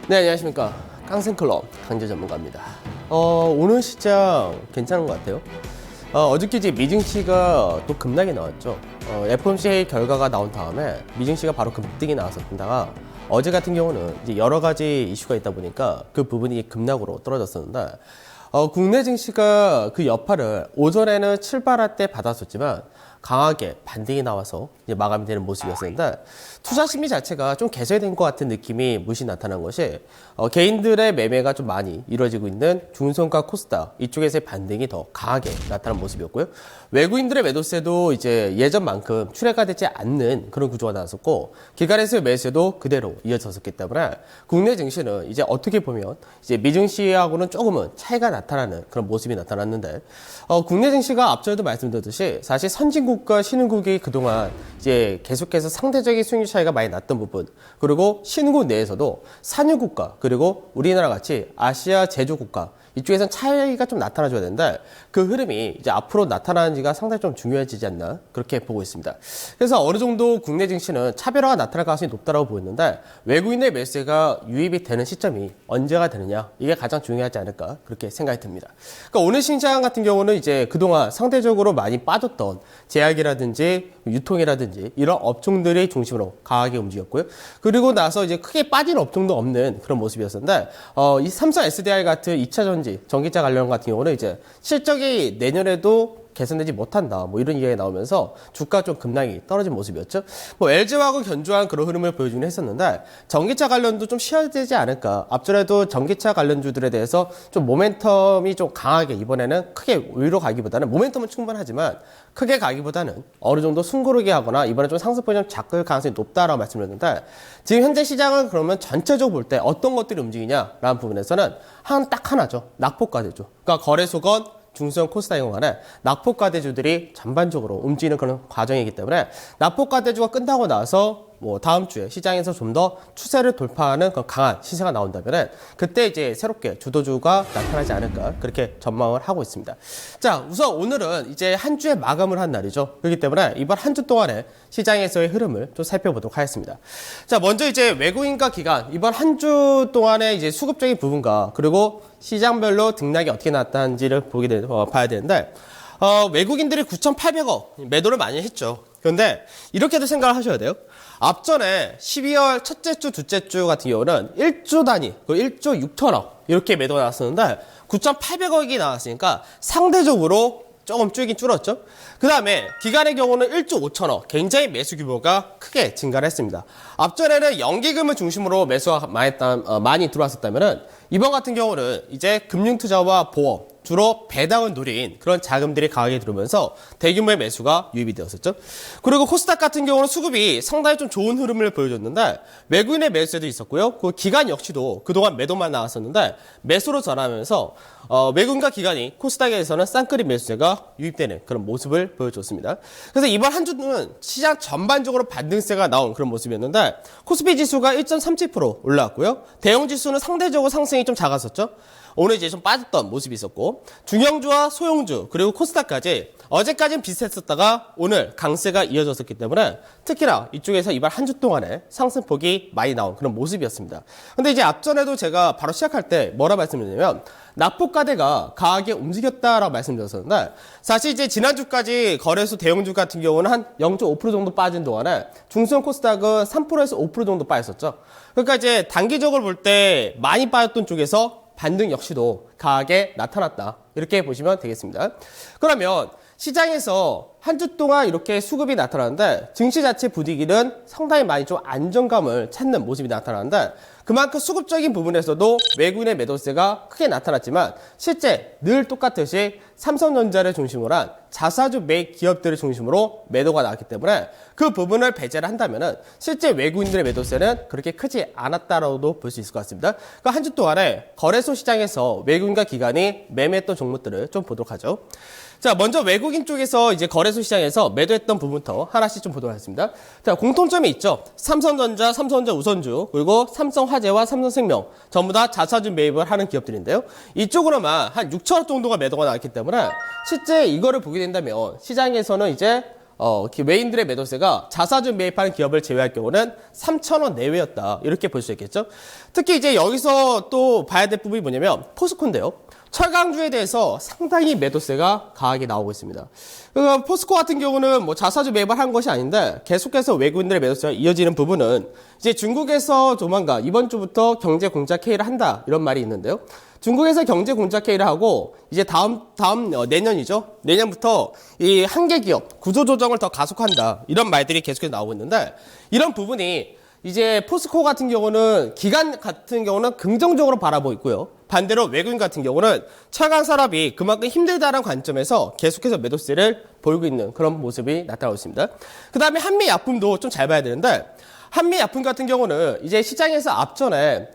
네, 안녕하십니까. 깡생클럽 강제 전문가입니다. 오늘 시장 괜찮은 것 같아요. 어저께 이제 미증시가 또 급락이 나왔죠. FOMC 회의 결과가 나온 다음에 미증시가 바로 급등이 나왔었다가 어제 같은 경우는 이제 여러 가지 이슈가 있다 보니까 그 부분이 급락으로 떨어졌었는데 국내 증시가 그 여파를 오전에는 출발할 때 받았었지만 강하게 반등이 나와서 이제 마감이 되는 모습이었었는데 투자 심리 자체가 좀 개선된 것 같은 느낌이 물씬 나타난 것이 개인들의 매매가 좀 많이 이루어지고 있는 중성과 코스닥 이쪽에서의 반등이 더 강하게 나타난 모습이었고요. 외국인들의 매도세도 이제 예전만큼 출회가 되지 않는 그런 구조가 나왔었고 기관에서의 매수세도 그대로 이어졌었기 때문에 국내 증시는 이제 어떻게 보면 이제 미증시하고는 조금은 차이가 나타나는 그런 모습이 나타났는데 국내 증시가 앞전에도 말씀드렸듯이 사실 선진국과 신흥국이 그동안 이제 계속해서 상대적인 수익률 차이가 많이 났던 부분 그리고 신흥국 내에서도 산유국가 그리고 우리나라 같이 아시아 제조국가 이쪽에서는 차이가 좀 나타나줘야 되는데 그 흐름이 이제 앞으로 나타나는지가 상당히 좀 중요해지지 않나 그렇게 보고 있습니다. 그래서 어느 정도 국내 증시는 차별화가 나타날 가능성이 높다고 보였는데 외국인의 매수세가 유입이 되는 시점이 언제가 되느냐 이게 가장 중요하지 않을까 그렇게 생각이 듭니다. 그러니까 오늘 시장 같은 경우는 이제 그동안 상대적으로 많이 빠졌던 제약이라든지 유통이라든지 이런 업종들이 중심으로 강하게 움직였고요. 그리고 나서 이제 크게 빠진 업종도 없는 그런 모습이었는데 이 삼성 SDI 같은 2차 전기차 관련 같은 경우는 이제 실적이 내년에도 개선되지 못한다. 뭐 이런 이야기가 나오면서 주가 좀 급락이 떨어진 모습이었죠. 뭐 LG화학은 견조한 그런 흐름을 보여주긴 했었는데 전기차 관련도 좀 쉬어야 되지 않을까. 앞전에도 전기차 관련주들에 대해서 좀 모멘텀이 좀 강하게 이번에는 크게 위로 가기보다는 모멘텀은 충분하지만 크게 가기보다는 어느 정도 숨고르게 하거나 이번에 좀 상승폭이 좀 작을 가능성이 높다라고 말씀드렸는데 지금 현재 시장은 그러면 전체적으로 볼 때 어떤 것들이 움직이냐라는 부분에서는 딱 하나죠. 낙폭과대주. 그러니까 거래소건 중소형 코스닥인 간에 낙폭과대주들이 전반적으로 움직이는 그런 과정이기 때문에 낙폭과대주가 끝나고 나서 뭐 다음 주에 시장에서 좀 더 추세를 돌파하는 그런 강한 시세가 나온다면 그때 이제 새롭게 주도주가 나타나지 않을까 그렇게 전망을 하고 있습니다. 자, 우선 오늘은 이제 한 주의 마감을 한 날이죠. 그렇기 때문에 이번 한 주 동안의 시장에서의 흐름을 좀 살펴보도록 하겠습니다. 자, 먼저 이제 외국인과 기관 이번 한 주 동안의 이제 수급적인 부분과 그리고 시장별로 등락이 어떻게 나타난지를 봐야 되는데 외국인들이 9,800억 매도를 많이 했죠. 그런데 이렇게도 생각을 하셔야 돼요. 앞전에 12월 첫째 주, 둘째 주 같은 경우는 1조 단위, 1조 6천억 이렇게 매도가 나왔었는데 9,800억이 나왔으니까 상대적으로 조금 줄긴 줄었죠. 그 다음에 기간의 경우는 1조 5천억 굉장히 매수 규모가 크게 증가를 했습니다. 앞전에는 연기금을 중심으로 매수가 많이 들어왔었다면 이번 같은 경우는 이제 금융투자와 보험 주로 배당을 노린 그런 자금들이 강하게 들어오면서 대규모의 매수가 유입이 되었었죠. 그리고 코스닥 같은 경우는 수급이 상당히 좀 좋은 흐름을 보여줬는데 외국인의 매수세도 있었고요. 그 기관 역시도 그동안 매도만 나왔었는데 매수로 전환하면서 외국인과 기관이 코스닥에서는 쌍끌이 매수세가 유입되는 그런 모습을 보여줬습니다. 그래서 이번 한 주는 시장 전반적으로 반등세가 나온 그런 모습이었는데 코스피 지수가 1.37% 올라왔고요. 대형 지수는 상대적으로 상승이 좀 작았었죠. 오늘 이제 좀 빠졌던 모습이 있었고 중형주와 소형주 그리고 코스닥까지 어제까지는 비슷했었다가 오늘 강세가 이어졌었기 때문에 특히나 이쪽에서 이번 한 주 동안에 상승폭이 많이 나온 그런 모습이었습니다. 근데 이제 앞전에도 제가 바로 시작할 때 뭐라 말씀드렸냐면 낙폭과대가 강하게 움직였다라고 말씀드렸었는데 사실 이제 지난주까지 거래소 대형주 같은 경우는 한 0.5% 정도 빠진 동안에 중소형 코스닥은 3%에서 5% 정도 빠졌었죠. 그러니까 이제 단기적으로 볼 때 많이 빠졌던 쪽에서 반등 역시도 강하게 나타났다. 이렇게 보시면 되겠습니다. 그러면 시장에서 한 주 동안 이렇게 수급이 나타나는데 증시 자체 분위기는 상당히 많이 좀 안정감을 찾는 모습이 나타나는데 그만큼 수급적인 부분에서도 외국인의 매도세가 크게 나타났지만 실제 늘 똑같듯이 삼성전자를 중심으로 한 자사주 매 기업들을 중심으로 매도가 나왔기 때문에 그 부분을 배제를 한다면 실제 외국인들의 매도세는 그렇게 크지 않았다라고도 볼 수 있을 것 같습니다. 그러니까 한 주 동안에 거래소 시장에서 외국인과 기관이 매매했던 종목들을 좀 보도록 하죠. 자, 먼저 외국인 쪽에서 이제 거래소 시장에서 매도했던 부분부터 하나씩 좀 보도록 하겠습니다. 자, 공통점이 있죠. 삼성전자, 삼성전자 우선주, 그리고 삼성화재와 삼성생명 전부 다 자사주 매입을 하는 기업들인데요. 이쪽으로만 한 6천억 정도가 매도가 나왔기 때문에 실제 이거를 보게 된다면 시장에서는 이제 외인들의 매도세가 자사주 매입하는 기업을 제외할 경우는 3,000원 내외였다. 이렇게 볼 수 있겠죠. 특히 이제 여기서 또 봐야 될 부분이 뭐냐면 포스코인데요. 철강주에 대해서 상당히 매도세가 강하게 나오고 있습니다. 포스코 같은 경우는 뭐 자사주 매입을 한 것이 아닌데 계속해서 외국인들의 매도세가 이어지는 부분은 이제 중국에서 조만간 이번 주부터 경제 공작 회의를 한다 이런 말이 있는데요. 중국에서 경제 공작 회의를 하고 이제 다음 내년이죠. 내년부터 이 한계 기업 구조 조정을 더 가속한다 이런 말들이 계속해서 나오고 있는데 이런 부분이 이제 포스코 같은 경우는 기관 같은 경우는 긍정적으로 바라보고 있고요. 반대로 외국인 같은 경우는 철강 산업이 그만큼 힘들다는 관점에서 계속해서 매도세를 보이고 있는 그런 모습이 나타나고 있습니다. 그 다음에 한미약품도 좀 잘 봐야 되는데 한미약품 같은 경우는 이제 시장에서 앞전에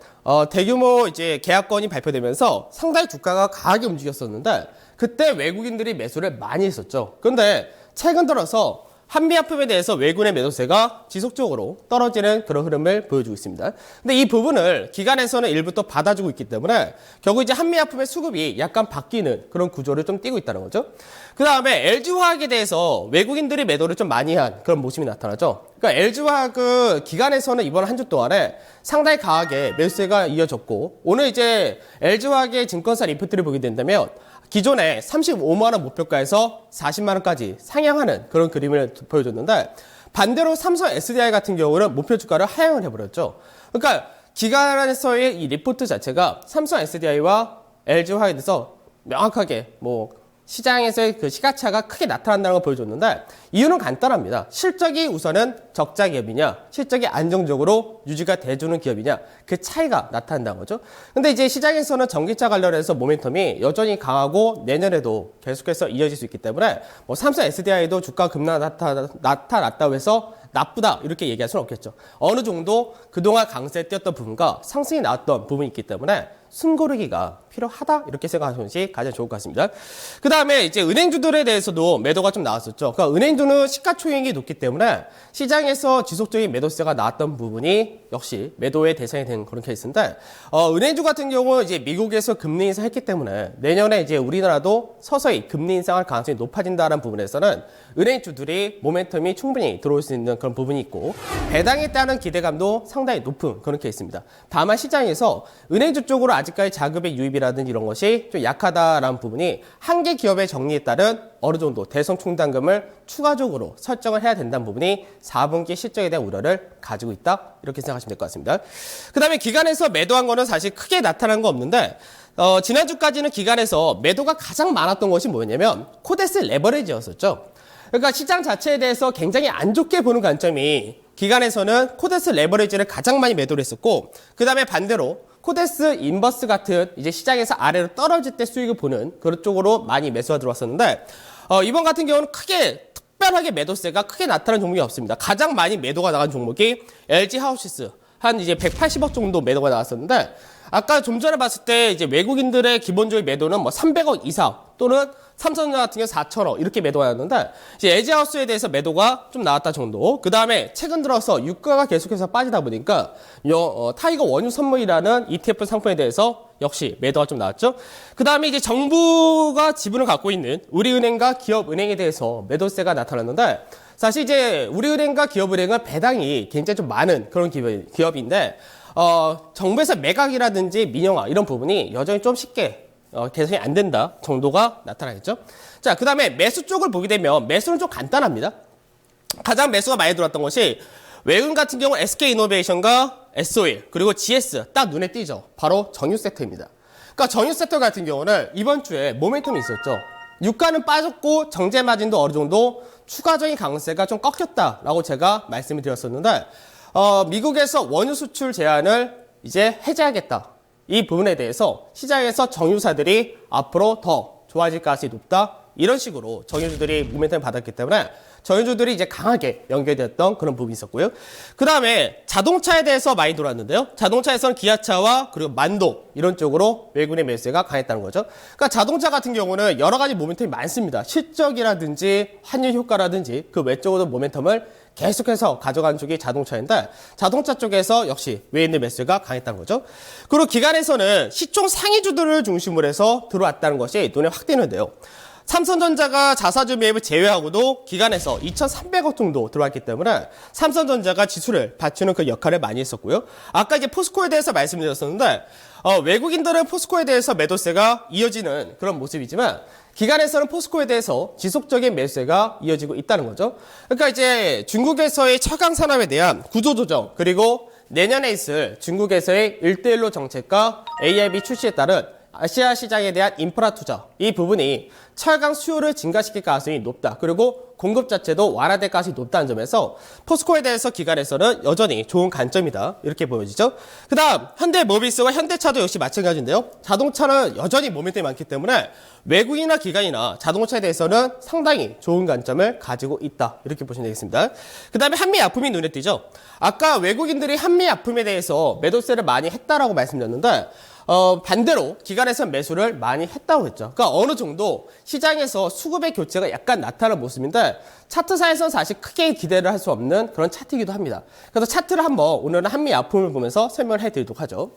대규모 이제 계약건이 발표되면서 상당히 주가가 강하게 움직였었는데 그때 외국인들이 매수를 많이 했었죠. 그런데 최근 들어서 한미약품에 대해서 외국인의 매도세가 지속적으로 떨어지는 그런 흐름을 보여주고 있습니다. 근데 이 부분을 기관에서는 일부 또 받아주고 있기 때문에 결국 이제 한미약품의 수급이 약간 바뀌는 그런 구조를 좀 띠고 있다는 거죠. 그 다음에 LG화학에 대해서 외국인들이 매도를 좀 많이 한 그런 모습이 나타나죠. 그러니까 LG화학은 기관에서는 이번 한 주 동안에 상당히 강하게 매수세가 이어졌고 오늘 이제 LG화학의 증권사 리포트를 보게 된다면 기존에 35만 원 목표가에서 40만 원까지 상향하는 그런 그림을 보여줬는데 반대로 삼성 SDI 같은 경우는 목표 주가를 하향을 해버렸죠. 그러니까 기관에서의 이 리포트 자체가 삼성 SDI와 LG화학에 대해서 명확하게 뭐 시장에서의 그 시가차가 크게 나타난다는 걸 보여줬는데 이유는 간단합니다. 실적이 우선은 적자 기업이냐, 실적이 안정적으로 유지가 돼주는 기업이냐, 그 차이가 나타난다는 거죠. 근데 이제 시장에서는 전기차 관련해서 모멘텀이 여전히 강하고 내년에도 계속해서 이어질 수 있기 때문에 뭐 삼성 SDI도 주가 급락 나타났다고 해서 나쁘다 이렇게 얘기할 수는 없겠죠. 어느 정도 그동안 강세에 뛰었던 부분과 상승이 나왔던 부분이 있기 때문에 숨고르기가 필요하다 이렇게 생각하시는 것이 가장 좋을 것 같습니다. 그 다음에 이제 은행주들에 대해서도 매도가 좀 나왔었죠. 그러니까 은행주는 시가총액이 높기 때문에 시장에서 지속적인 매도세가 나왔던 부분이 역시 매도의 대상이 된 그런 케이스인데 은행주 같은 경우는 이제 미국에서 금리 인상했기 때문에 내년에 이제 우리나라도 서서히 금리 인상할 가능성이 높아진다는 부분에서는 은행주들이 모멘텀이 충분히 들어올 수 있는 그런 부분이 있고 배당에 따른 기대감도 상당히 높은 그런 케이스입니다. 다만 시장에서 은행주 쪽으로 아직까지 자금의 유입이라든지 이런 것이 좀 약하다라는 부분이 한계 기업의 정리에 따른 어느 정도 대선 충당금을 추가적으로 설정을 해야 된다는 부분이 4분기 실적에 대한 우려를 가지고 있다 이렇게 생각하시면 될 것 같습니다. 그 다음에 기관에서 매도한 거는 사실 크게 나타난 거 없는데 지난주까지는 기관에서 매도가 가장 많았던 것이 뭐냐면 코데스 레버리지였었죠. 그러니까 시장 자체에 대해서 굉장히 안 좋게 보는 관점이 기관에서는 코데스 레버리지를 가장 많이 매도를 했었고 그 다음에 반대로 코데스 인버스 같은 이제 시장에서 아래로 떨어질 때 수익을 보는 그런 쪽으로 많이 매수가 들어왔었는데 이번 같은 경우는 크게 특별하게 매도세가 크게 나타난 종목이 없습니다. 가장 많이 매도가 나간 종목이 LG 하우시스 한 이제 180억 정도 매도가 나왔었는데 아까 좀 전에 봤을 때 이제 외국인들의 기본적인 매도는 뭐 300억 이상 또는 삼성전자 같은 경우 4천억 이렇게 매도가 나왔는데 이제 LG하우스에 대해서 매도가 좀 나왔다 정도. 그 다음에 최근 들어서 유가가 계속해서 빠지다 보니까 타이거 원유 선물이라는 ETF 상품에 대해서 역시 매도가 좀 나왔죠. 그 다음에 이제 정부가 지분을 갖고 있는 우리은행과 기업은행에 대해서 매도세가 나타났는데 사실 이제 우리은행과 기업은행은 배당이 굉장히 좀 많은 그런 기업인데 정부에서 매각이라든지 민영화 이런 부분이 여전히 좀 쉽게 개선이 안 된다 정도가 나타나겠죠. 자, 그 다음에 매수 쪽을 보게 되면 매수는 좀 간단합니다. 가장 매수가 많이 들어왔던 것이 외국인 같은 경우 SK이노베이션과 SO일 그리고 GS 딱 눈에 띄죠. 바로 정유 섹터입니다. 그러니까 정유 섹터 같은 경우는 이번 주에 모멘텀이 있었죠. 유가는 빠졌고 정제 마진도 어느 정도 추가적인 강세가 좀 꺾였다라고 제가 말씀을 드렸었는데 미국에서 원유 수출 제한을 이제 해제하겠다. 이 부분에 대해서 시장에서 정유사들이 앞으로 더 좋아질 가능성이 높다. 이런 식으로 정유주들이 모멘텀을 받았기 때문에 정유주들이 이제 강하게 연결되었던 그런 부분이 있었고요. 그 다음에 자동차에 대해서 많이 돌았는데요. 자동차에서는 기아차와 그리고 만도 이런 쪽으로 외국인의 매수가 강했다는 거죠. 그러니까 자동차 같은 경우는 여러 가지 모멘텀이 많습니다. 실적이라든지 환율 효과라든지 그 외적으로 모멘텀을 계속해서 가져가는 쪽이 자동차인데 자동차 쪽에서 역시 외인의 매수가 강했다는 거죠. 그리고 기관에서는 시총 상위주들을 중심으로 해서 들어왔다는 것이 눈에 확 띄는데요. 삼성전자가 자사주 매입을 제외하고도 기간에서 2,300억 정도 들어왔기 때문에 삼성전자가 지수를 받치는 그 역할을 많이 했었고요. 아까 이제 포스코에 대해서 말씀드렸었는데 외국인들은 포스코에 대해서 매도세가 이어지는 그런 모습이지만 기간에서는 포스코에 대해서 지속적인 매수세가 이어지고 있다는 거죠. 그러니까 이제 중국에서의 차강 산업에 대한 구조조정 그리고 내년에 있을 중국에서의 1대1로 정책과 AIB 출시에 따른 아시아 시장에 대한 인프라 투자 이 부분이 철강 수요를 증가시킬 가능성이 높다. 그리고 공급 자체도 완화될 가능성이 높다는 점에서 포스코에 대해서 기관에서는 여전히 좋은 관점이다. 이렇게 보여지죠. 그 다음 현대모비스와 현대차도 역시 마찬가지인데요. 자동차는 여전히 모멘텀이 많기 때문에 외국인이나 기관이나 자동차에 대해서는 상당히 좋은 관점을 가지고 있다. 이렇게 보시면 되겠습니다. 그 다음에 한미약품이 눈에 띄죠. 아까 외국인들이 한미약품에 대해서 매도세를 많이 했다라고 말씀드렸는데 반대로 기관에서는 매수를 많이 했다고 했죠. 그러니까 어느 정도 시장에서 수급의 교체가 약간 나타나는 모습인데 차트상에서는 사실 크게 기대를 할 수 없는 그런 차트이기도 합니다. 그래서 차트를 한번 오늘은 한미약품을 보면서 설명을 해드리도록 하죠.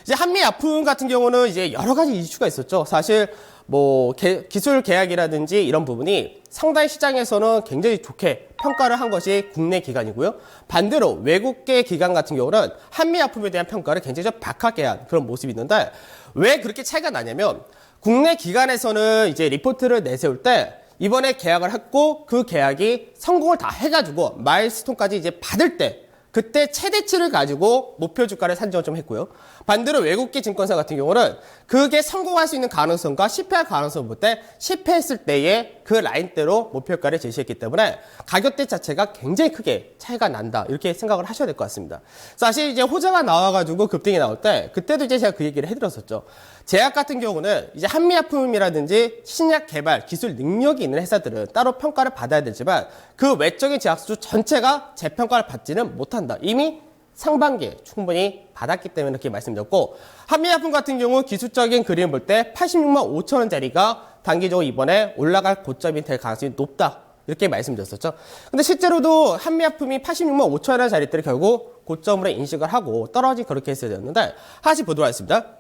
이제 한미약품 같은 경우는 이제 여러 가지 이슈가 있었죠. 사실 뭐 기술 계약이라든지 이런 부분이 상당히 시장에서는 굉장히 좋게 평가를 한 것이 국내 기관이고요. 반대로 외국계 기관 같은 경우는 한미약품에 대한 평가를 굉장히 좀 박하게 한 그런 모습이 있는데 왜 그렇게 차이가 나냐면 국내 기관에서는 이제 리포트를 내세울 때 이번에 계약을 했고 그 계약이 성공을 다 해가지고 마일스톤까지 이제 받을 때 그때 최대치를 가지고 목표 주가를 산정을 좀 했고요. 반대로 외국계 증권사 같은 경우는 그게 성공할 수 있는 가능성과 실패할 가능성을 볼 때 실패했을 때의 그 라인대로 목표가를 제시했기 때문에 가격대 자체가 굉장히 크게 차이가 난다. 이렇게 생각을 하셔야 될 것 같습니다. 사실 이제 호재가 나와가지고 급등이 나올 때 그때도 이제 제가 그 얘기를 해드렸었죠. 제약 같은 경우는 이제 한미약품이라든지 신약 개발 기술 능력이 있는 회사들은 따로 평가를 받아야 되지만 그 외적인 제약수 전체가 재평가를 받지는 못한다. 이미 상반기에 충분히 받았기 때문에 이렇게 말씀드렸고 한미약품 같은 경우 기술적인 그림 볼 때 86만 5천 원짜리가 단기적으로 이번에 올라갈 고점이 될 가능성이 높다. 이렇게 말씀드렸었죠. 근데 실제로도 한미약품이 86만 5천 원짜리들을 결국 고점으로 인식을 하고 떨어진 그렇게 했어야 되는데 하나씩 보도록 하겠습니다.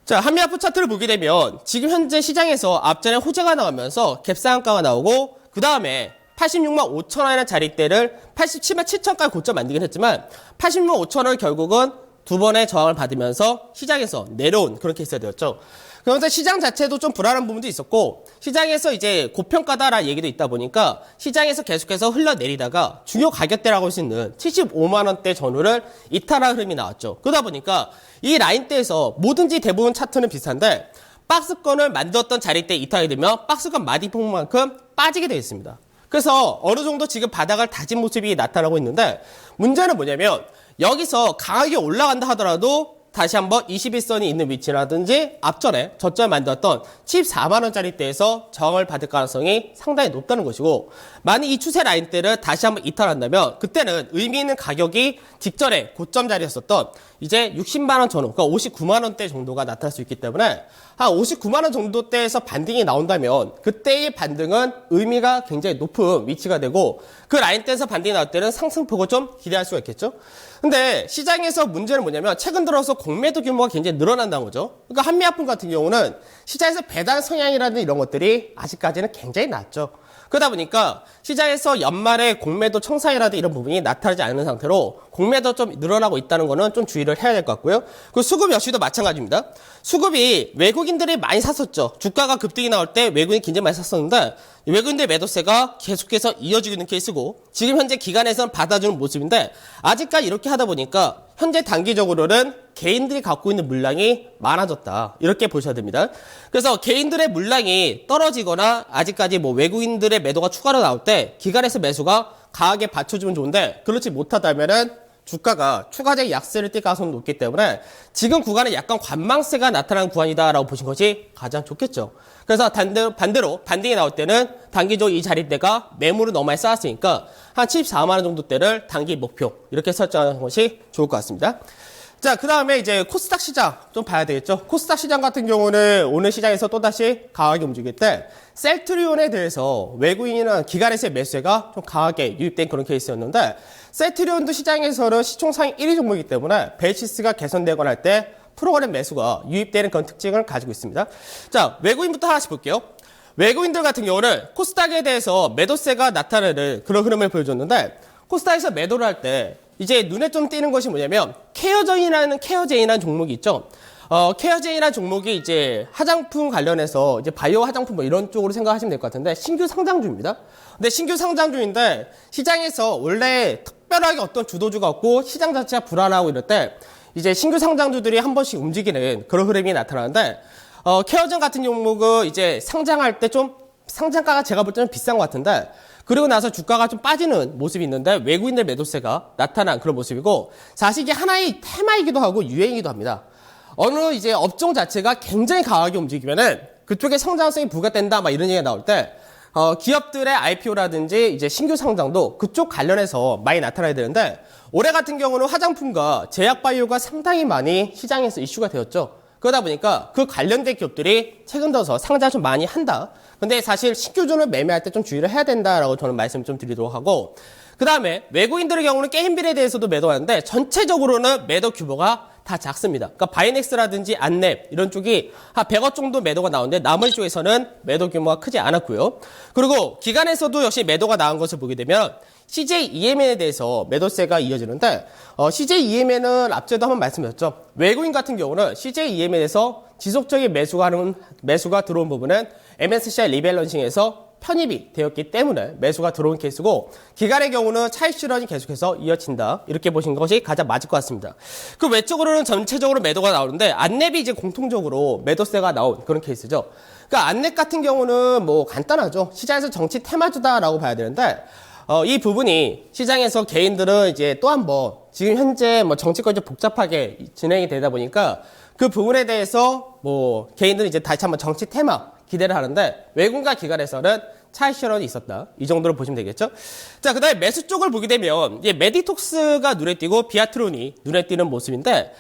자, 한미약품 차트를 보게 되면 지금 현재 시장에서 앞전에 호재가 나오면서 갭상한가가 나오고 그 다음에 86만 5천 원이라는 자리대를 87만 7천까지 고점 만들긴 했지만 86만 5천 원을 결국은 두 번의 저항을 받으면서 시장에서 내려온 그런 케이스가 되었죠. 그런데 시장 자체도 좀 불안한 부분도 있었고 시장에서 이제 고평가다라는 얘기도 있다 보니까 시장에서 계속해서 흘러내리다가 중요 가격대라고 할 수 있는 75만 원대 전후를 이탈한 흐름이 나왔죠. 그러다 보니까 이 라인대에서 뭐든지 대부분 차트는 비슷한데 박스권을 만들었던 자리대 이탈이 되면 박스권 마디폭만큼 빠지게 되어 있습니다. 그래서 어느 정도 지금 바닥을 다진 모습이 나타나고 있는데 문제는 뭐냐면 여기서 강하게 올라간다 하더라도 다시 한번 21선이 있는 위치라든지 앞전에 저점을 만들었던 74만 원짜리대에서 저항을 받을 가능성이 상당히 높다는 것이고 만약 이 추세 라인대를 다시 한번 이탈한다면 그때는 의미 있는 가격이 직전에 고점 자리였었던 이제 60만 원 전후, 그러니까 59만 원대 정도가 나타날 수 있기 때문에 한 59만 원 정도대에서 반등이 나온다면 그때의 반등은 의미가 굉장히 높은 위치가 되고 그 라인대에서 반등이 나올 때는 상승폭을 좀 기대할 수가 있겠죠. 근데 시장에서 문제는 뭐냐면 최근 들어서 공매도 규모가 굉장히 늘어난다는 거죠. 그러니까 한미약품 같은 경우는 시장에서 배당 성향이라든 이런 것들이 아직까지는 굉장히 낮죠. 그러다 보니까 시장에서 연말에 공매도 청산이라든 이런 부분이 나타나지 않는 상태로 공매도 좀 늘어나고 있다는 거는 좀 주의를 해야 될 것 같고요. 그 수급 역시도 마찬가지입니다. 수급이 외국인들이 많이 샀었죠. 주가가 급등이 나올 때 외국인이 굉장히 많이 샀었는데 외국인들 매도세가 계속해서 이어지고 있는 케이스고 지금 현재 기관에서는 받아주는 모습인데 아직까지 이렇게 하다 보니까 현재 단기적으로는 개인들이 갖고 있는 물량이 많아졌다. 이렇게 보셔야 됩니다. 그래서 개인들의 물량이 떨어지거나 아직까지 뭐 외국인들의 매도가 추가로 나올 때 기관에서 매수가 강하게 받쳐주면 좋은데 그렇지 못하다면은 주가가 추가적 약세를 띌 가능성이 높기 때문에 지금 구간은 약간 관망세가 나타나는 구간이다라고 보신 것이 가장 좋겠죠. 그래서 반대로 반등이 나올 때는 단기적으로 이 자리대가 매물을 너무 많이 쌓았으니까 한 74만 원 정도대를 단기 목표 이렇게 설정하는 것이 좋을 것 같습니다. 자, 그 다음에 이제 코스닥 시장 좀 봐야 되겠죠. 코스닥 시장 같은 경우는 오늘 시장에서 또다시 강하게 움직일 때 셀트리온에 대해서 외국인이나 기관에서의 매수가 좀 강하게 유입된 그런 케이스였는데 셀트리온도 시장에서는 시총상위 1위 종목이기 때문에 베이시스가 개선되거나 할 때 프로그램 매수가 유입되는 그런 특징을 가지고 있습니다. 자, 외국인부터 하나씩 볼게요. 외국인들 같은 경우는 코스닥에 대해서 매도세가 나타나는 그런 흐름을 보여줬는데 코스닥에서 매도를 할 때 이제 눈에 좀 띄는 것이 뭐냐면 케어제인이라는 종목이 있죠. 케어제인이라는 종목이 이제 화장품 관련해서 이제 바이오 화장품 뭐 이런 쪽으로 생각하시면 될 것 같은데 신규 상장주입니다. 근데 신규 상장주인데 시장에서 원래 특별하게 어떤 주도주가 없고 시장 자체가 불안하고 이럴 때 이제 신규 상장주들이 한 번씩 움직이는 그런 흐름이 나타나는데 케어젠 같은 종목은 이제 상장할 때 좀 상장가가 제가 볼 때는 비싼 것 같은데 그리고 나서 주가가 좀 빠지는 모습이 있는데 외국인들 매도세가 나타난 그런 모습이고 사실 이게 하나의 테마이기도 하고 유행이기도 합니다. 어느 이제 업종 자체가 굉장히 강하게 움직이면은 그쪽에 성장성이 부각된다 막 이런 얘기가 나올 때 기업들의 IPO라든지 이제 신규 상장도 그쪽 관련해서 많이 나타나야 되는데 올해 같은 경우는 화장품과 제약 바이오가 상당히 많이 시장에서 이슈가 되었죠. 그러다 보니까 그 관련된 기업들이 최근 들어서 상장을 좀 많이 한다. 근데 사실 신규주를 매매할 때 좀 주의를 해야 된다라고 저는 말씀 좀 드리도록 하고 그 다음에 외국인들의 경우는 게임빌에 대해서도 매도하는데 전체적으로는 매도 규모가 다 작습니다. 그러니까 바이넥스라든지 안랩 이런 쪽이 한 100억 정도 매도가 나오는데 나머지 쪽에서는 매도 규모가 크지 않았고요. 그리고 기관에서도 역시 매도가 나온 것을 보게 되면 CJ EMN에 대해서 매도세가 이어지는데 CJ EMN은 앞전에도 한번 말씀드렸죠. 외국인 같은 경우는 CJ EMN에서 지속적인 매수가 들어온 부분은 MSCI 리밸런싱에서 편입이 되었기 때문에 매수가 들어온 케이스고 기간의 경우는 차익 실현이 계속해서 이어진다 이렇게 보시는 것이 가장 맞을 것 같습니다. 그 외적으로는 전체적으로 매도가 나오는데 안랩이 이제 공통적으로 매도세가 나온 그런 케이스죠. 그러니까 안랩 같은 경우는 뭐 간단하죠. 시장에서 정치 테마주다라고 봐야 되는데 이 부분이 시장에서 개인들은 이제 또 한 번 지금 현재 뭐 정치권이 좀 복잡하게 진행이 되다 보니까 그 부분에 대해서 뭐 개인들은 이제 다시 한번 정치 테마 기대를 하는데 외국인과 기관에서는 차익 실현이 있었다. 이 정도로 보시면 되겠죠. 자, 그다음에 매수 쪽을 보게 되면 이제 메디톡스가 눈에 띄고 비아트론이 눈에 띄는 모습인데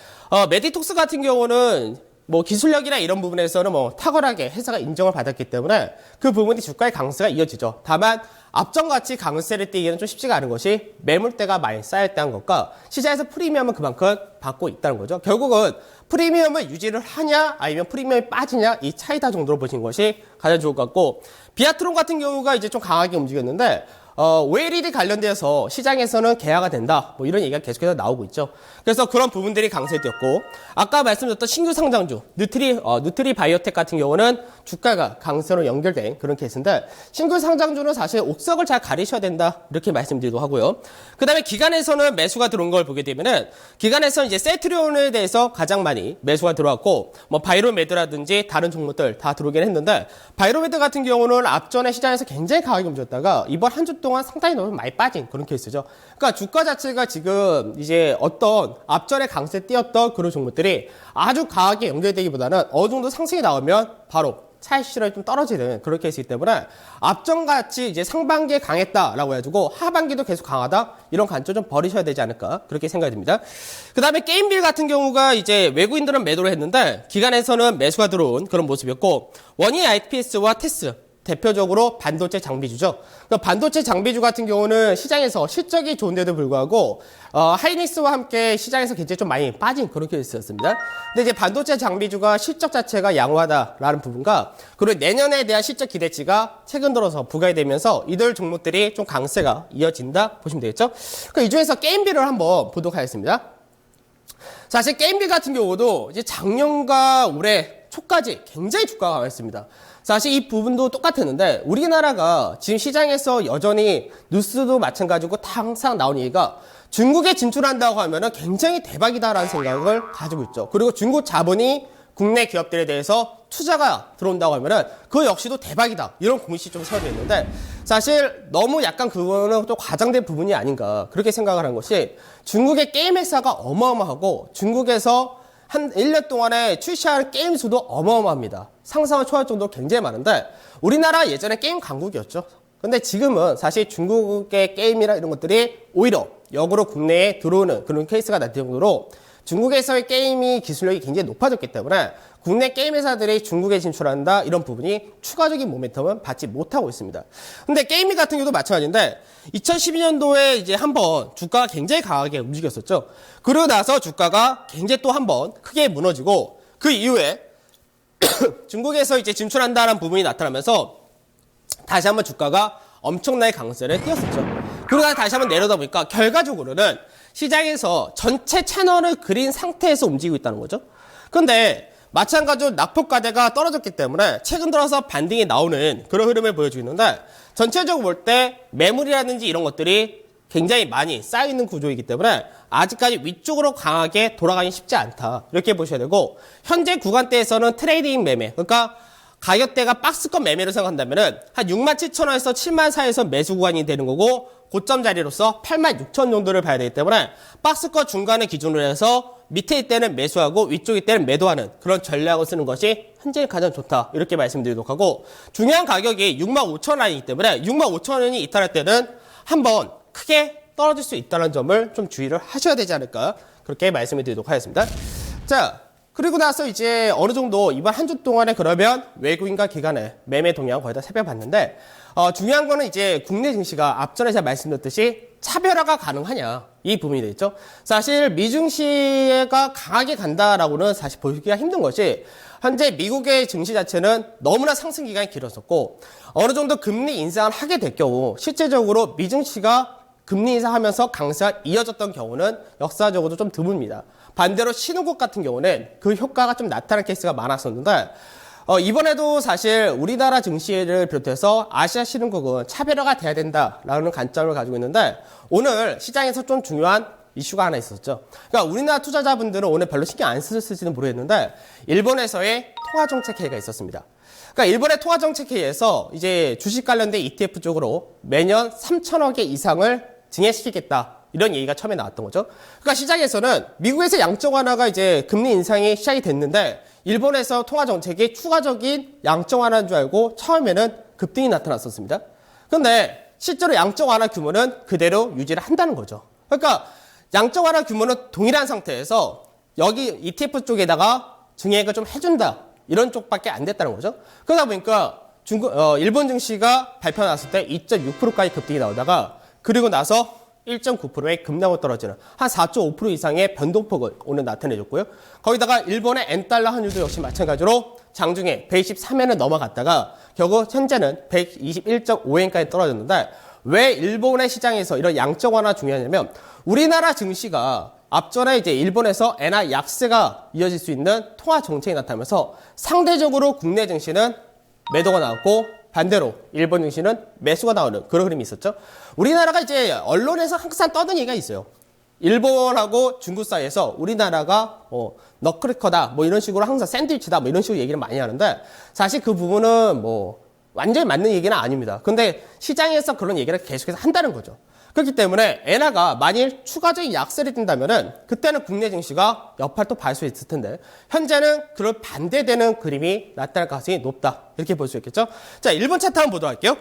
메디톡스 같은 경우는 뭐 기술력이나 이런 부분에서는 뭐 탁월하게 회사가 인정을 받았기 때문에 그 부분이 주가의 강세가 이어지죠. 다만 앞전같이 강세를 띄기는 좀 쉽지가 않은 것이 매물대가 많이 쌓였다는 것과 시장에서 프리미엄은 그만큼 받고 있다는 거죠. 결국은 프리미엄을 유지를 하냐 아니면 프리미엄이 빠지냐 이 차이다 정도로 보시는 것이 가장 좋을 것 같고 비아트론 같은 경우가 이제 좀 강하게 움직였는데 OLED 관련돼서 시장에서는 개화가 된다. 뭐 이런 얘기가 계속해서 나오고 있죠. 그래서 그런 부분들이 강세되었고 아까 말씀드렸던 신규 상장주 누트리 바이오텍 같은 경우는 주가가 강세로 연결된 그런 케이스인데 신규 상장주는 사실 옥석을 잘 가리셔야 된다. 이렇게 말씀드리도 하고요. 그다음에 기관에서는 매수가 들어온 걸 보게 되면은 기관에서는 이제 셀트리온에 대해서 가장 많이 매수가 들어왔고 뭐 바이로메드라든지 다른 종목들 다 들어오긴 했는데 바이로메드 같은 경우는 앞전에 시장에서 굉장히 강하게 움직였다가 이번 한 주 동안 상당히 너무 많이 빠진 그런 케이스죠. 그러니까 주가 자체가 지금 이제 어떤 앞전에 강세 띄었던 그런 종목들이 아주 강하게 연결되기보다는 어느 정도 상승이 나오면 바로 차익 실현이 좀 떨어지는 그런 케이스이기 때문에 앞전같이 이제 상반기에 강했다라고 해가지고 하반기도 계속 강하다 이런 관점 좀 버리셔야 되지 않을까 그렇게 생각이 듭니다. 그 다음에 게임빌 같은 경우가 이제 외국인들은 매도를 했는데 기관에서는 매수가 들어온 그런 모습이었고 원희 IPS와 테스 대표적으로 반도체 장비주죠. 그러니까 반도체 장비주 같은 경우는 시장에서 실적이 좋은데도 불구하고 하이닉스와 함께 시장에서 굉장히 좀 많이 빠진 그런 케이스였습니다. 근데 이제 반도체 장비주가 실적 자체가 양호하다라는 부분과 그리고 내년에 대한 실적 기대치가 최근 들어서 부각이 되면서 이들 종목들이 좀 강세가 이어진다 보시면 되겠죠. 그러니까 이 중에서 게임비를 한번 보도록 하겠습니다. 사실 게임비 같은 경우도 이제 작년과 올해 초까지 굉장히 주가가 강했습니다. 사실 이 부분도 똑같았는데 우리나라가 지금 시장에서 여전히 뉴스도 마찬가지고 항상 나온 얘기가 중국에 진출한다고 하면은 굉장히 대박이다라는 생각을 가지고 있죠. 그리고 중국 자본이 국내 기업들에 대해서 투자가 들어온다고 하면은 그 역시도 대박이다. 이런 공식이 좀 세워져 있는데 사실 너무 약간 그거는 또 과장된 부분이 아닌가 그렇게 생각을 한 것이 중국의 게임 회사가 어마어마하고 중국에서 한 1년 동안에 출시한 게임 수도 어마어마합니다. 상상을 초월할 정도로 굉장히 많은데 우리나라 예전에 게임 강국이었죠. 근데 지금은 사실 중국의 게임이나 이런 것들이 오히려 역으로 국내에 들어오는 그런 케이스가 나타날 정도로 중국에서의 게임이 기술력이 굉장히 높아졌기 때문에 국내 게임 회사들이 중국에 진출한다 이런 부분이 추가적인 모멘텀은 받지 못하고 있습니다. 근데 게임이 같은 경우도 마찬가지인데 2012년도에 이제 한번 주가가 굉장히 강하게 움직였었죠. 그러고 나서 주가가 굉장히 또 한번 크게 무너지고 그 이후에 중국에서 이제 진출한다는 부분이 나타나면서 다시 한번 주가가 엄청나게 강세를 띄었었죠. 그러다 다시 한번 내려다 보니까 결과적으로는 시장에서 전체 채널을 그린 상태에서 움직이고 있다는 거죠. 근데 마찬가지로 낙폭과대가 떨어졌기 때문에 최근 들어서 반등이 나오는 그런 흐름을 보여주고 있는데, 전체적으로 볼 때 매물이라든지 이런 것들이 굉장히 많이 쌓여있는 구조이기 때문에 아직까지 위쪽으로 강하게 돌아가기 쉽지 않다, 이렇게 보셔야 되고, 현재 구간대에서는 트레이딩 매매, 그러니까 가격대가 박스권 매매를 생각한다면은 한 67,000원에서 7만 사이에서 매수 구간이 되는 거고, 고점 자리로서 86,000 정도를 봐야 되기 때문에 박스권 중간을 기준으로 해서 밑에 있때는 매수하고 위쪽 있때는 매도하는 그런 전략을 쓰는 것이 현재 가장 좋다, 이렇게 말씀드리도록 하고, 중요한 가격이 65,000원이기 때문에 65,000원이 이탈할 때는 한번 크게 떨어질 수 있다는 점을 좀 주의를 하셔야 되지 않을까, 그렇게 말씀을 드리도록 하겠습니다. 자, 그리고 나서 이제 어느 정도 이번 한 주 동안에 그러면 외국인과 기관의 매매 동향 거의 다 살펴봤는데, 중요한 거는 이제 국내 증시가 앞전에 제가 말씀드렸듯이 차별화가 가능하냐, 이 부분이 되겠죠. 사실 미증시가 강하게 간다라고는 사실 보기가 힘든 것이, 현재 미국의 증시 자체는 너무나 상승 기간이 길었었고, 어느 정도 금리 인상을 하게 될 경우 실제적으로 미증시가 금리 인상하면서 강세가 이어졌던 경우는 역사적으로 좀 드뭅니다. 반대로 신흥국 같은 경우는 그 효과가 좀 나타난 케이스가 많았었는데, 이번에도 사실 우리나라 증시를 비롯해서 아시아 신흥국은 차별화가 돼야 된다라는 관점을 가지고 있는데, 오늘 시장에서 좀 중요한 이슈가 하나 있었죠. 그러니까 우리나라 투자자분들은 오늘 별로 신경 안 쓰실지는 모르겠는데, 일본에서의 통화정책회의가 있었습니다. 그러니까 일본의 통화정책회의에서 이제 주식 관련된 ETF 쪽으로 매년 3,000억 개 이상을 증액시키겠다, 이런 얘기가 처음에 나왔던 거죠. 그러니까 시장에서는 미국에서 양적 완화가 이제 금리 인상이 시작이 됐는데, 일본에서 통화 정책이 추가적인 양적 완화인 줄 알고 처음에는 급등이 나타났었습니다. 그런데 실제로 양적 완화 규모는 그대로 유지를 한다는 거죠. 그러니까 양적 완화 규모는 동일한 상태에서 여기 ETF 쪽에다가 증액을 좀 해준다, 이런 쪽밖에 안 됐다는 거죠. 그러다 보니까 일본 증시가 발표 나왔을 때 2.6%까지 급등이 나오다가, 그리고 나서 1.9%의 급락으로 떨어지는 한 4.5% 이상의 변동폭을 오늘 나타내줬고요. 거기다가 일본의 엔달러 환율도 역시 마찬가지로 장중에 123엔을 넘어갔다가 결국 현재는 121.5엔까지 떨어졌는데, 왜 일본의 시장에서 이런 양적 완화 중요하냐면, 우리나라 증시가 앞전에 이제 일본에서 엔화 약세가 이어질 수 있는 통화 정책이 나타나면서 상대적으로 국내 증시는 매도가 나왔고, 반대로 일본 증시는 매수가 나오는 그런 흐름이 있었죠. 우리나라가 이제 언론에서 항상 떠드는 얘기가 있어요. 일본하고 중국 사이에서 우리나라가 너클리커다, 뭐 이런 식으로 항상 샌드위치다, 뭐 이런 식으로 얘기를 많이 하는데, 사실 그 부분은 뭐 완전히 맞는 얘기는 아닙니다. 근데 시장에서 그런 얘기를 계속해서 한다는 거죠. 그렇기 때문에 엔화가 만일 추가적인 약세를 띈다면은 그때는 국내 증시가 여파를 또 받을 수 있을 텐데, 현재는 그런 반대되는 그림이 나타날 가능성이 높다, 이렇게 볼 수 있겠죠. 자, 일본 차트 한번 보도록 할게요.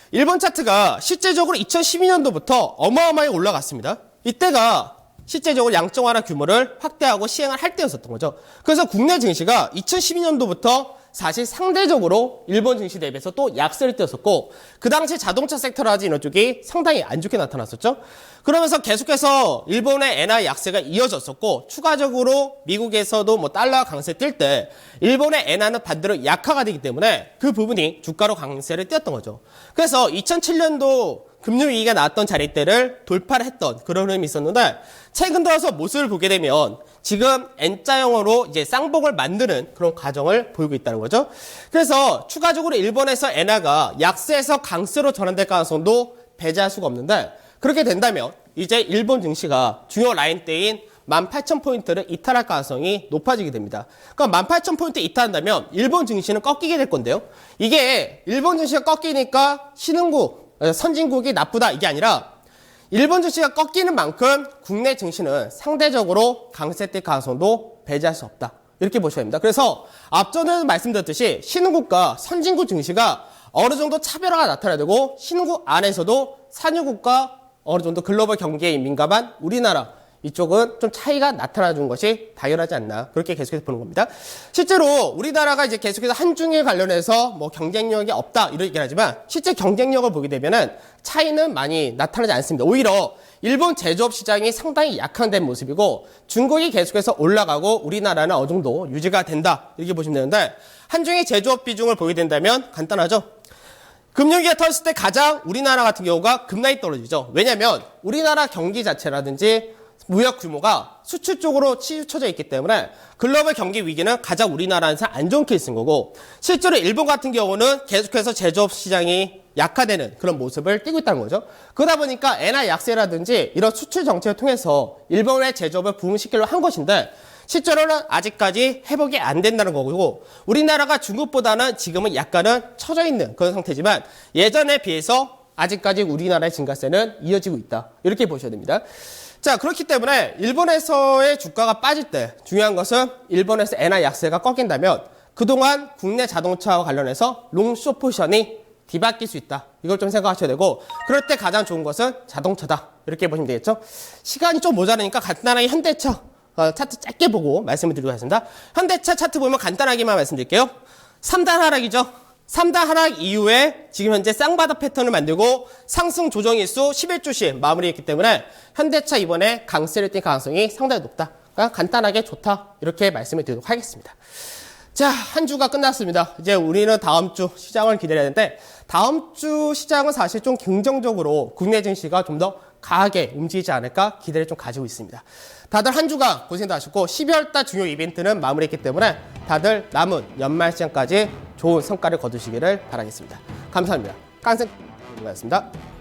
일본 차트가 실제적으로 2012년도부터 어마어마하게 올라갔습니다. 이때가 실제적으로 양적 완화 규모를 확대하고 시행을 할 때였었던 거죠. 그래서 국내 증시가 2012년도부터 사실 상대적으로 일본 증시 대비해서 또 약세를 띄었었고, 그 당시 자동차 섹터라든지 이런 쪽이 상당히 안 좋게 나타났었죠. 그러면서 계속해서 일본의 엔화 약세가 이어졌었고, 추가적으로 미국에서도 뭐 달러 강세 뛸 때 일본의 엔화는 반대로 약화가 되기 때문에 그 부분이 주가로 강세를 띄었던 거죠. 그래서 2007년도 금융위기가 나왔던 자리대를 돌파를 했던 그런 흐름이 있었는데, 최근 들어서 모습을 보게 되면 지금 N자형으로 이제 쌍봉을 만드는 그런 과정을 보이고 있다는 거죠. 그래서 추가적으로 일본에서 엔화가 약세에서 강세로 전환될 가능성도 배제할 수가 없는데, 그렇게 된다면 이제 일본 증시가 중요 라인대인 18,000포인트를 이탈할 가능성이 높아지게 됩니다. 그러니까 18,000포인트 이탈한다면 일본 증시는 꺾이게 될 건데요. 이게 일본 증시가 꺾이니까 신흥국, 선진국이 나쁘다, 이게 아니라 일본 증시가 꺾이는 만큼 국내 증시는 상대적으로 강세될 가능성도 배제할 수 없다, 이렇게 보셔야 됩니다. 그래서 앞전에 말씀드렸듯이 신흥국과 선진국 증시가 어느 정도 차별화가 나타나야 되고, 신흥국 안에서도 산유국과 어느 정도 글로벌 경기에 민감한 우리나라, 이쪽은 좀 차이가 나타나는 것이 당연하지 않나, 그렇게 계속해서 보는 겁니다. 실제로 우리나라가 이제 계속해서 한중일 관련해서 뭐 경쟁력이 없다, 이런 얘기를 하지만 실제 경쟁력을 보게 되면은 차이는 많이 나타나지 않습니다. 오히려 일본 제조업 시장이 상당히 약화된 모습이고, 중국이 계속해서 올라가고 우리나라는 어느 정도 유지가 된다, 이렇게 보시면 되는데, 한중일 제조업 비중을 보게 된다면 간단하죠. 금융위기가 터졌을 때 가장 우리나라 같은 경우가 급락이 떨어지죠. 왜냐하면 우리나라 경기 자체라든지 무역 규모가 수출 쪽으로 치우쳐져 있기 때문에 글로벌 경기 위기는 가장 우리나라에서 안 좋은 케이스인 거고, 실제로 일본 같은 경우는 계속해서 제조업 시장이 약화되는 그런 모습을 띠고 있다는 거죠. 그러다 보니까 엔화 약세라든지 이런 수출 정책을 통해서 일본의 제조업을 부흥시키려고 한 것인데, 실제로는 아직까지 회복이 안 된다는 거고, 우리나라가 중국보다는 지금은 약간은 처져 있는 그런 상태지만 예전에 비해서 아직까지 우리나라의 증가세는 이어지고 있다, 이렇게 보셔야 됩니다. 자, 그렇기 때문에 일본에서의 주가가 빠질 때 중요한 것은 일본에서 엔화 약세가 꺾인다면 그동안 국내 자동차와 관련해서 롱숏 포지션이 뒤바뀔 수 있다, 이걸 좀 생각하셔야 되고, 그럴 때 가장 좋은 것은 자동차다, 이렇게 보시면 되겠죠. 시간이 좀 모자라니까 간단하게 현대차 차트 짧게 보고 말씀을 드리도록 하겠습니다. 현대차 차트 보면 간단하게만 말씀드릴게요. 3단 하락이죠. 3단 하락 이후에 지금 현재 쌍바닥 패턴을 만들고 상승 조정 일수 11주씩 마무리했기 때문에 현대차 이번에 강세를 띈 가능성이 상당히 높다. 그러니까 간단하게 좋다, 이렇게 말씀을 드리도록 하겠습니다. 자, 한 주가 끝났습니다. 이제 우리는 다음 주 시장을 기다려야 되는데, 다음 주 시장은 사실 좀 긍정적으로 국내 증시가 좀 더 강하게 움직이지 않을까 기대를 좀 가지고 있습니다. 다들 한 주간 고생도 하셨고 12월달 중요 이벤트는 마무리했기 때문에 다들 남은 연말 시장까지 좋은 성과를 거두시기를 바라겠습니다. 감사합니다. 깡생이었습니다.